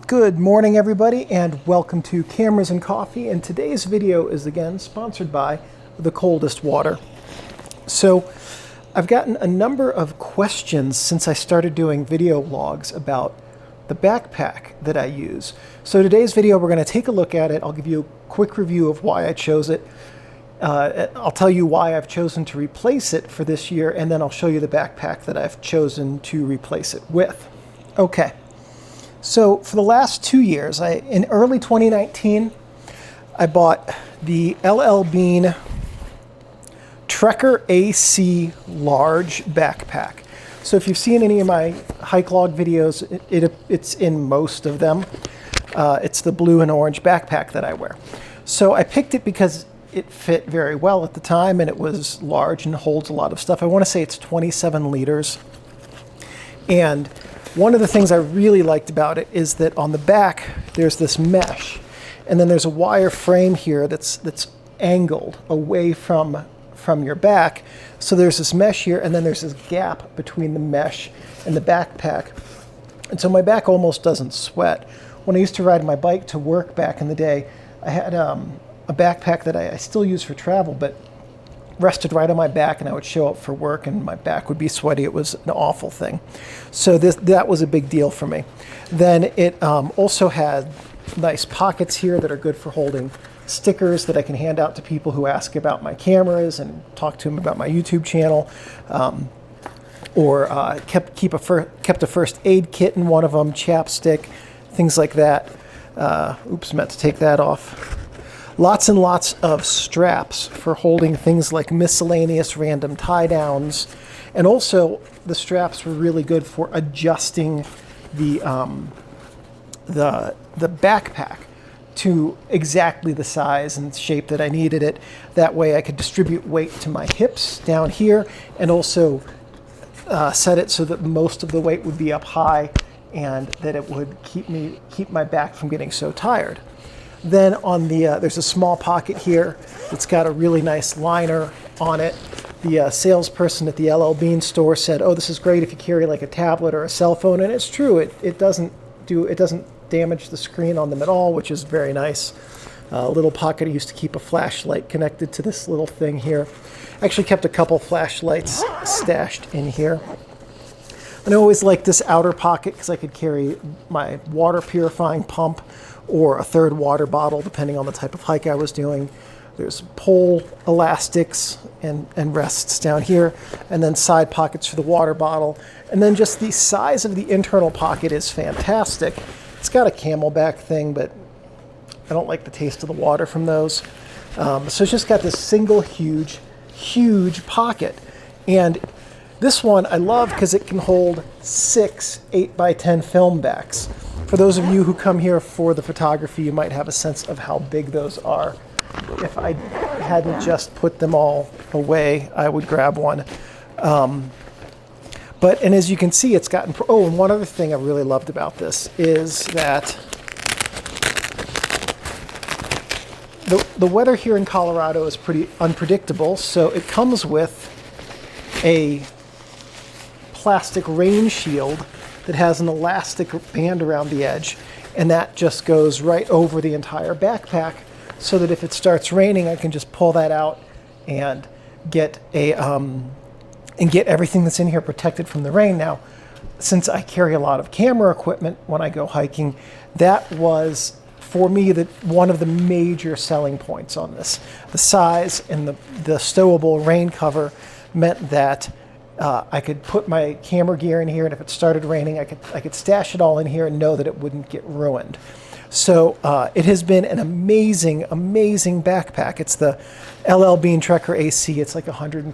Good morning, everybody, and welcome to Cameras and Coffee. And today's video is again sponsored by The Coldest Water. So I've gotten a number of questions since I started doing video logs about the backpack that I use. So today's video, we're going to take a look at it. I'll give you a quick review of why I chose it. I'll tell you why I've chosen to replace it for this year, and then I'll show you the backpack that I've chosen to replace it with. Okay. So for the last 2 years, in early 2019, I bought the l.l.bean Trkker AC large backpack. So if you've seen any of my hike log videos, it's in most of them. It's the blue and orange backpack that I wear. So I picked it because it fit very well at the time, and it was large and holds a lot of stuff. I want to say it's 27 liters. And one of the things I really liked about it is that on the back, there's this mesh, and then there's a wire frame here that's angled away from your back. So there's this mesh here, and then there's this gap between the mesh and the backpack. And so my back almost doesn't sweat. When I used to ride my bike to work back in the day, I had a backpack that I still use for travel, but rested right on my back, and I would show up for work and my back would be sweaty. It was an awful thing. So that was a big deal for me. Then it also had nice pockets here that are good for holding stickers that I can hand out to people who ask about my cameras and talk to them about my YouTube channel. Or kept a first aid kit in one of them, chapstick, things like that. Oops, meant to take that off. Lots and lots of straps for holding things like miscellaneous random tie downs. And also the straps were really good for adjusting the backpack to exactly the size and shape that I needed it. That way I could distribute weight to my hips down here, and also set it so that most of the weight would be up high and that it would keep my back from getting so tired. Then on the there's a small pocket here that's got a really nice liner on it. The salesperson at the l.l.bean store said, "Oh, this is great if you carry like a tablet or a cell phone," and it's true. It doesn't damage the screen on them at all, which is very nice. A little pocket I used to keep a flashlight connected to this little thing here. I actually kept a couple flashlights stashed in here. And I always liked this outer pocket because I could carry my water purifying pump or a third water bottle, depending on the type of hike I was doing. There's pole elastics and rests down here, and then side pockets for the water bottle. And then just the size of the internal pocket is fantastic. It's got a camelback thing, but I don't like the taste of the water from those. So it's just got this single huge pocket. And this one I love because it can hold 6 8x10 film backs. For those of you who come here for the photography, you might have a sense of how big those are. If I hadn't just put them all away, I would grab one. And as you can see, it's gotten... Oh, and one other thing I really loved about this is that the weather here in Colorado is pretty unpredictable, so it comes with a plastic rain shield that has an elastic band around the edge, and that just goes right over the entire backpack, so that if it starts raining, I can just pull that out and get everything that's in here protected from the rain. Now, since I carry a lot of camera equipment when I go hiking, that was for me one of the major selling points on this. The size and the stowable rain cover meant that I could put my camera gear in here, and if it started raining, I could stash it all in here and know that it wouldn't get ruined. So it has been an amazing backpack. It's the l.l.bean Trkker AC. It's like a $130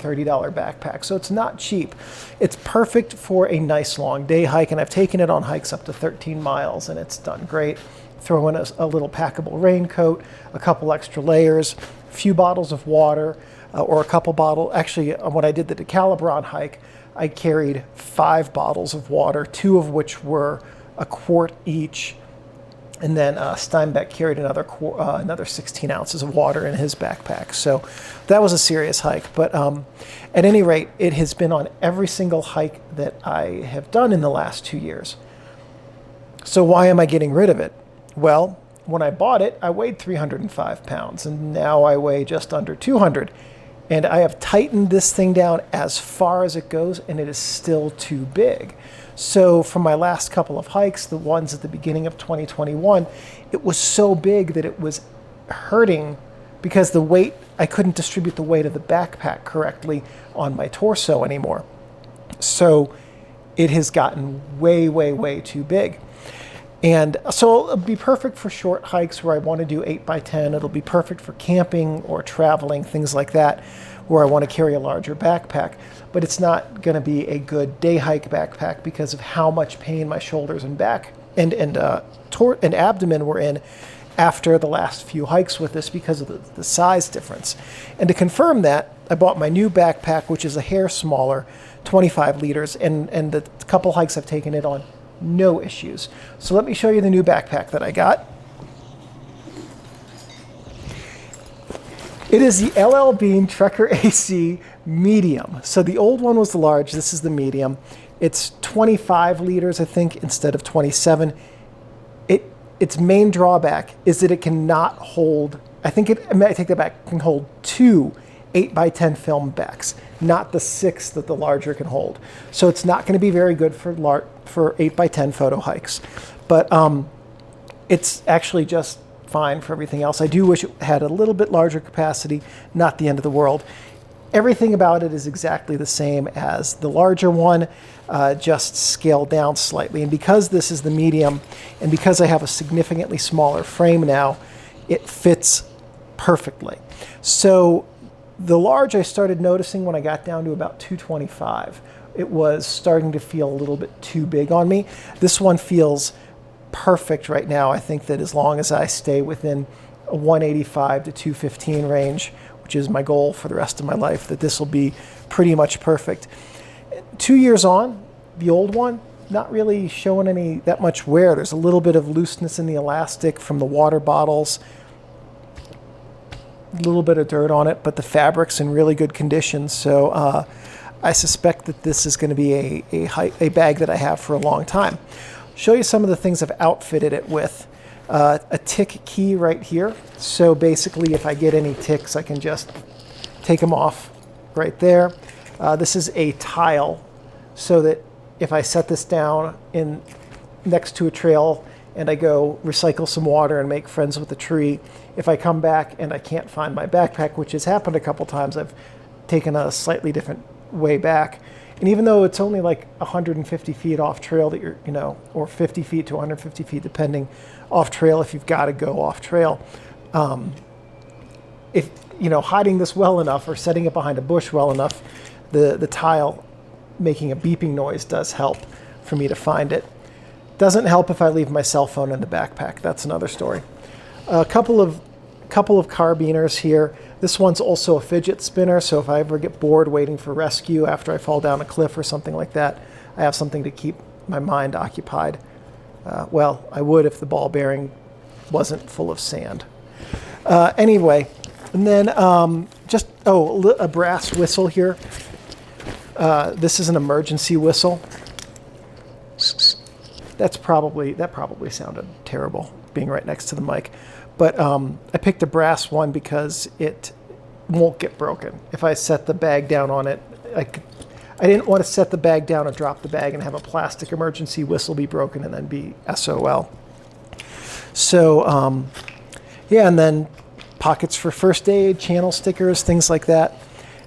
backpack, so it's not cheap. It's perfect for a nice long day hike, and I've taken it on hikes up to 13 miles, and it's done great. Throw in a little packable raincoat, a couple extra layers, a few bottles of water, or a couple bottles. Actually, when I did the DeCalibron hike, I carried 5 bottles of water, 2 of which were a quart each. And then Steinbeck carried another 16 ounces of water in his backpack. So that was a serious hike. But at any rate, it has been on every single hike that I have done in the last 2 years. So why am I getting rid of it? Well, when I bought it, I weighed 305 pounds, and now I weigh just under 200. And I have tightened this thing down as far as it goes, and it is still too big. So for my last couple of hikes, the ones at the beginning of 2021, it was so big that it was hurting because the weight, I couldn't distribute the weight of the backpack correctly on my torso anymore. So it has gotten way, way, way too big. And so it'll be perfect for short hikes where I want to do 8x10. It'll be perfect for camping or traveling, things like that, where I want to carry a larger backpack. But it's not going to be a good day hike backpack because of how much pain my shoulders and back and abdomen were in after the last few hikes with this because of the size difference. And to confirm that, I bought my new backpack, which is a hair smaller, 25 liters, and the couple hikes I've taken it on, no issues. So let me show you the new backpack that I got. It is the l.l.bean Trkker AC medium. So the old one was the large, this is the medium. It's 25 liters, I think, instead of 27. Its main drawback is that it cannot hold, I take that back, can hold 2 8x10 film backs, not the 6 that the larger can hold. So it's not going to be very good for 8x10 photo hikes. But it's actually just fine for everything else. I do wish it had a little bit larger capacity, not the end of the world. Everything about it is exactly the same as the larger one, just scaled down slightly. And because this is the medium, and because I have a significantly smaller frame now, it fits perfectly. So the large I started noticing when I got down to about 225. It was starting to feel a little bit too big on me. This one feels perfect right now. I think that as long as I stay within a 185 to 215 range, which is my goal for the rest of my life, that this will be pretty much perfect. 2 years on, the old one, not really showing that much wear. There's a little bit of looseness in the elastic from the water bottles, a little bit of dirt on it, but the fabric's in really good condition. So I suspect that this is going to be a bag that I have for a long time. Show you some of the things I've outfitted it with. A tick key right here. So basically, if I get any ticks, I can just take them off right there. This is a tile, so that if I set this down next to a trail and I go recycle some water and make friends with the tree, if I come back and I can't find my backpack, which has happened a couple times, I've taken a slightly different way back. And even though it's only like 150 feet off trail that you're, or 50 feet to 150 feet, depending off trail, if you've got to go off trail, if, hiding this well enough or setting it behind a bush well enough, the tile making a beeping noise does help for me to find it. Doesn't help if I leave my cell phone in the backpack. That's another story. A couple of carabiners here. This one's also a fidget spinner, so if I ever get bored waiting for rescue after I fall down a cliff or something like that, I have something to keep my mind occupied. Well, I would if the ball bearing wasn't full of sand. Anyway, and then a brass whistle here. This is an emergency whistle. That probably sounded terrible being right next to the mic. But I picked a brass one because it won't get broken. If I set the bag down on it, I didn't want to set the bag down and drop the bag and have a plastic emergency whistle be broken and then be SOL. So, yeah, and then pockets for first aid, channel stickers, things like that.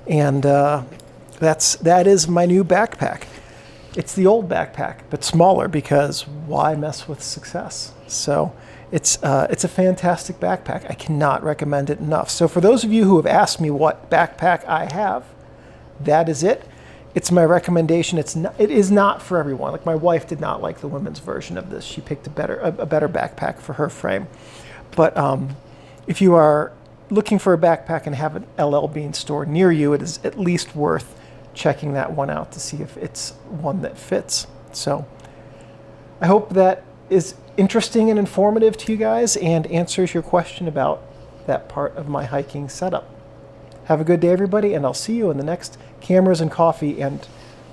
And that is my new backpack. It's the old backpack, but smaller, because why mess with success? So it's a fantastic backpack. I cannot recommend it enough. So for those of you who have asked me what backpack I have, that is it. It's my recommendation. It is not for everyone. Like, my wife did not like the women's version of this. She picked a better backpack for her frame. But if you are looking for a backpack and have an l.l.bean store near you, it is at least worth checking that one out to see if it's one that fits. So I hope that is interesting and informative to you guys and answers your question about that part of my hiking setup. Have a good day, everybody, and I'll see you in the next Cameras and Coffee and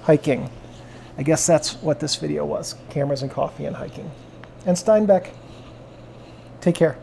Hiking. I guess that's what this video was, cameras and coffee and hiking. and Steinbeck. Take care.